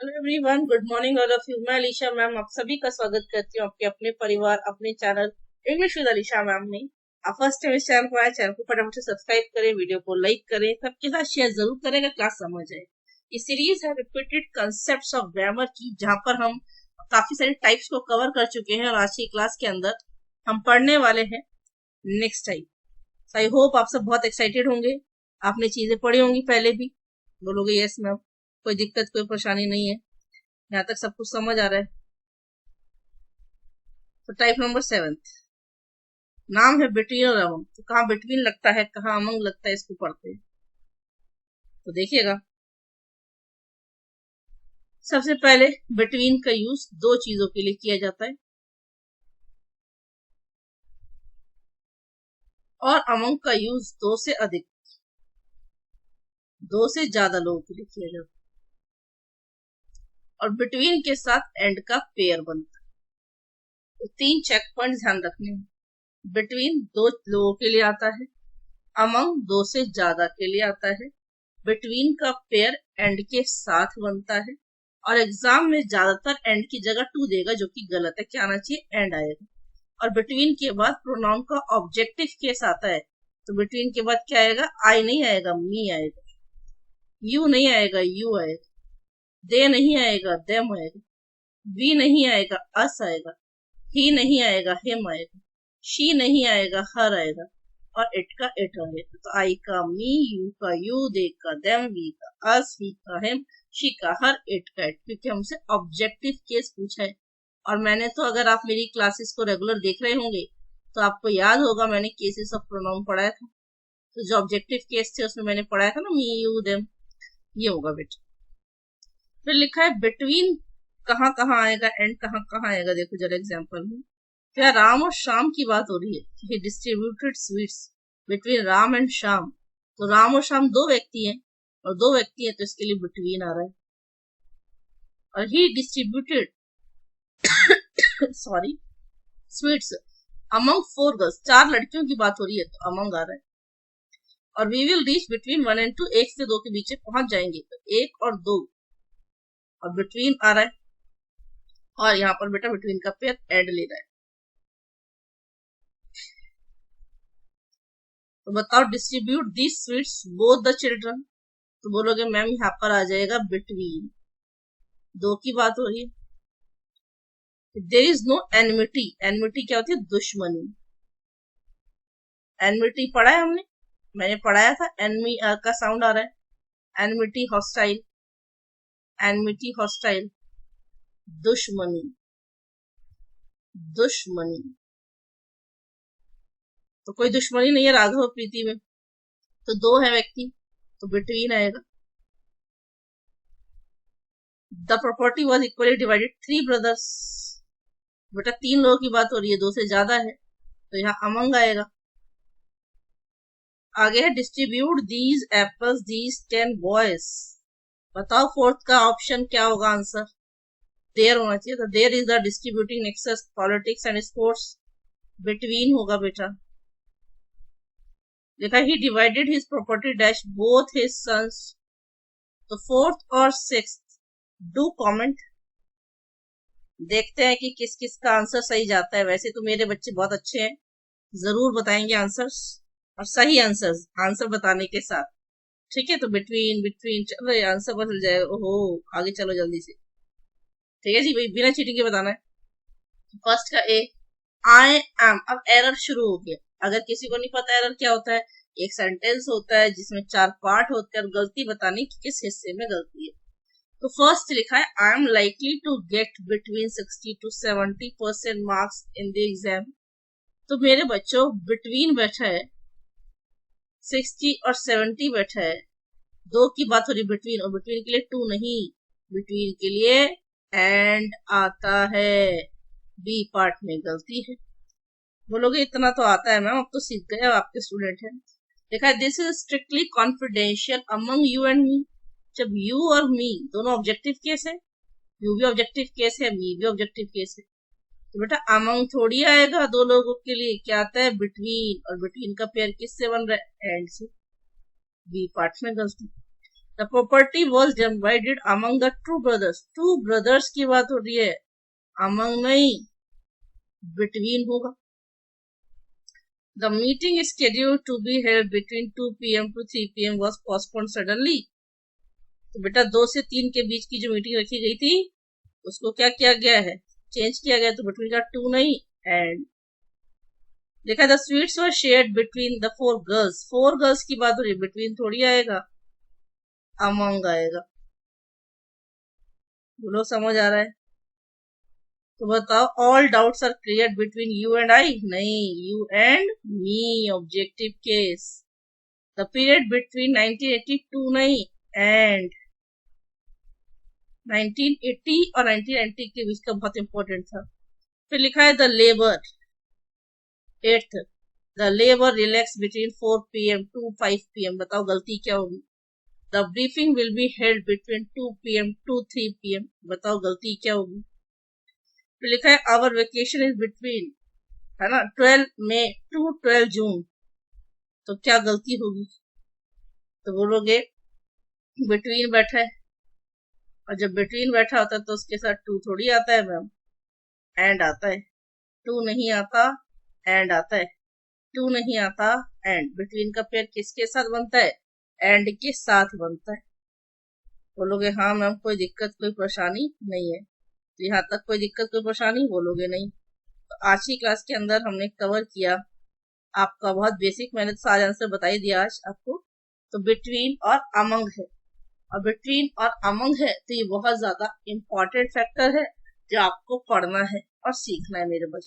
Hello everyone, good morning all of you. मैं Alisha ma'am आप सभी का स्वागत करती हूँ आपके अपने परिवार अपने channel English with Alisha ma'am में। आप फर्स्ट टाइम इस चैनल पर आए, चैनल को फटाफट से सब्सक्राइब करें, वीडियो को लाइक करें, सबके साथ शेयर जरूर करें अगर क्लास समझ आए। ये सीरीज है रिपीटेड कंसेप्ट्स ऑफ ग्रामर की, जहाँ पर हम काफी सारी टाइप्स को कवर कर चुके हैं और आज की क्लास के अंदर हम पढ़ने वाले हैं नेक्स्ट टाइप। आई होप आप सब बहुत एक्साइटेड होंगे। आपने चीजें पढ़ी होंगी पहले भी, बोलोगे यस मैम, कोई दिक्कत कोई परेशानी नहीं है, यहाँ तक सब कुछ समझ आ रहा है। तो टाइप नंबर 7 नाम है बिटवीन और अमंग। तो कहाँ बिटवीन लगता है कहाँ अमंग लगता है, इसको पढ़ते हैं तो देखिएगा। सबसे पहले बिटवीन का यूज दो चीजों के लिए किया जाता है और अमंग का यूज दो से अधिक, दो से ज्यादा लोगों के लिए किया जाता है। और बिटवीन के साथ एंड का पेयर बनता है। तो तीन चेक पॉइंट ध्यान रखने हैं। बिटवीन दो लोगों के लिए आता है, अमंग दो से ज्यादा के लिए आता है, बिटवीन का पेयर एंड के साथ बनता है। और एग्जाम में ज्यादातर एंड की जगह टू देगा, जो कि गलत है। क्या आना चाहिए? एंड आएगा। और बिटवीन के बाद प्रोनाउन का ऑब्जेक्टिव केस आता है, तो बिटवीन के बाद क्या आएगा? आई नहीं आएगा, मी आएगा। यू नहीं आएगा, यू आएगा। दे नहीं आएगा, देम आएगा। वी नहीं आएगा, अस आएगा। ही नहीं आएगा, हिम आएगा। शी नहीं आएगा, हर आएगा। और इट का इट आएगा। तो आई का मी, यू का यू, दे का देम, वी का अस, ही का हिम, शी का हर, इट का इट, क्योंकि हमसे ऑब्जेक्टिव केस पूछा है। और मैंने तो, अगर आप मेरी क्लासेस को रेगुलर देख रहे होंगे तो आपको याद होगा मैंने केसेस ऑफ प्रोनाउन पढ़ाया था। तो जो ऑब्जेक्टिव केस थे उसमें मैंने पढ़ाया था ना, मी, यू, देम, ये होगा बेटा। फिर लिखा है बिटवीन कहाँ कहाँ आएगा, एंड कहाँ कहाँ आएगा। देखो जरा एग्जाम्पल में, क्या राम और शाम की बात हो रही है। He distributed sweets between Ram and Shyam. तो राम और शाम दो व्यक्ति हैं, और दो व्यक्ति हैं तो इसके लिए बिटवीन आ रहा है। और he distributed sorry sweets among 4 girls, 4 लड़कियों की बात हो रही है तो अमंग आ रहा है। और we will reach between 1 and 2, 1 से 2 के बीच पहुंच जाएंगे, तो 1 और 2, और बिटवीन आ रहा है। और यहाँ पर बेटा बिटवीन का पेयर एंड ले रहा है। तो बताओ, distribute these sweets both the children. तो बोलोगे मैम यहाँ पर आ जाएगा बिटवीन, दो की बात हो रही है। There is no enmity. Enmity क्या होती है? दुश्मनी। एनमिटी पढ़ा है हमने, मैंने पढ़ाया था। एनमी का साउंड आ रहा है। एनमिटी हॉस्टाइल, एनमिटी हॉस्टाइल, दुश्मनी, दुश्मनी। तो कोई दुश्मनी नहीं है राघव और प्रीति में, तो दो है व्यक्ति, तो बिटवीन आएगा। The property was equally divided 3 brothers। बेटा 3 लोगों की बात हो रही है, 2 से ज्यादा है, तो यहाँ अमंग आएगा। आगे है distribute these apples these 10 boys। बताओ फोर्थ का ऑप्शन क्या होगा आंसर? देयर होना चाहिए। तो there is the distributing nexus politics and sports, between होगा बेटा। देखा, he divided his property dash both his sons. तो फोर्थ और सिक्स्थ डू कमेंट। देखते हैं कि किस किस का आंसर सही जाता है। वैसे तो मेरे बच्चे बहुत अच्छे हैं, जरूर बताएंगे आंसर्स, और सही आंसर्स आंसर बताने के साथ। ठीक है, तो बिटवीन बिटवीन चलो, आंसर बदल जाएगा। ओहो, आगे चलो जल्दी से। ठीक है जी भाई, बिना चीटिंग के बताना है। फर्स्ट का ए, आई एम। अब एरर शुरू हो गया। अगर किसी को नहीं पता एरर क्या होता है, एक सेंटेंस होता है जिसमें 4 पार्ट होते हैं और गलती बताने की किस हिस्से में गलती है। तो फर्स्ट लिखा है, I am likely to get between 60 to 70% marks in the exam. तो मेरे बच्चों, बिटवीन बैठा है, 60 और 70 बैठा है, दो की बात हो रही बिटवीन, और बिटवीन के लिए टू नहीं, बिटवीन के लिए एंड आता है। बी पार्ट में गलती है। बोलोगे इतना तो आता है मैम, अब तो सीख गए, आपके स्टूडेंट हैं। देखा है, this is strictly confidential among you and मी। जब यू और मी दोनों ऑब्जेक्टिव केस है, यू भी ऑब्जेक्टिव केस है, मी भी ऑब्जेक्टिव केस है, तो बेटा अमंग थोड़ी आएगा दो लोगों के लिए। क्या आता है? बिटवीन। और बिटवीन का पेयर किससे बन रहा है? एंड से। बी पार्ट में गलती। The property was divided among the two brothers. Two brothers की बात हो रही है, अमंग नहीं, बिटवीन होगा। The meeting scheduled to be held between 2 PM to 3 PM was postponed suddenly। तो बेटा 2 से 3 के बीच की जो मीटिंग रखी गई थी उसको क्या किया गया है, चेंज किया गया। तो बिटवीन का टू नहीं एंड। देखा the sweets were shared between the 4 girls. 4 girls की बात हो रही है, बिटवीन थोड़ी आएगा, अमंग आएगा। बोलो समझ आ रहा है? तो बताओ all doubts are clear between you and I. नहीं, you and me, objective case. The period between 1982 नहीं एंड 1980 और 1990 के बीच का बहुत इंपॉर्टेंट था। फिर लिखा है the labour 8th, the labour relax between 4 PM to 5 PM। बताओ गलती क्या होगी। The briefing will be held between 2 PM to 3 PM। बताओ गलती क्या होगी। फिर लिखा है आवर वेकेशन इज बिटवीन, है ना, 12 मई to 12 जून। तो क्या गलती होगी। तो बोलोगे बिटवीन बैठा है, और जब बिटवीन बैठा होता है तो उसके साथ टू थोड़ी आता है मैम, एंड आता है। टू नहीं आता, एंड आता है। टू नहीं आता, एंड। बिटवीन का पेयर किसके साथ बनता है, एंड के साथ बनता है। बोलोगे हाँ मैम कोई दिक्कत कोई परेशानी नहीं है। तो यहाँ तक कोई दिक्कत कोई परेशानी बोलोगे नहीं। तो आज की क्लास के अंदर हमने कवर किया आपका बहुत बेसिक, मैंने तो सारे आंसर बता ही दिया आज आपको। तो बिटवीन और अमंग है, और बिटवीन और अमंग है तो ये बहुत ज्यादा इंपॉर्टेंट फैक्टर है जो आपको पढ़ना है और सीखना है मेरे बच्चों।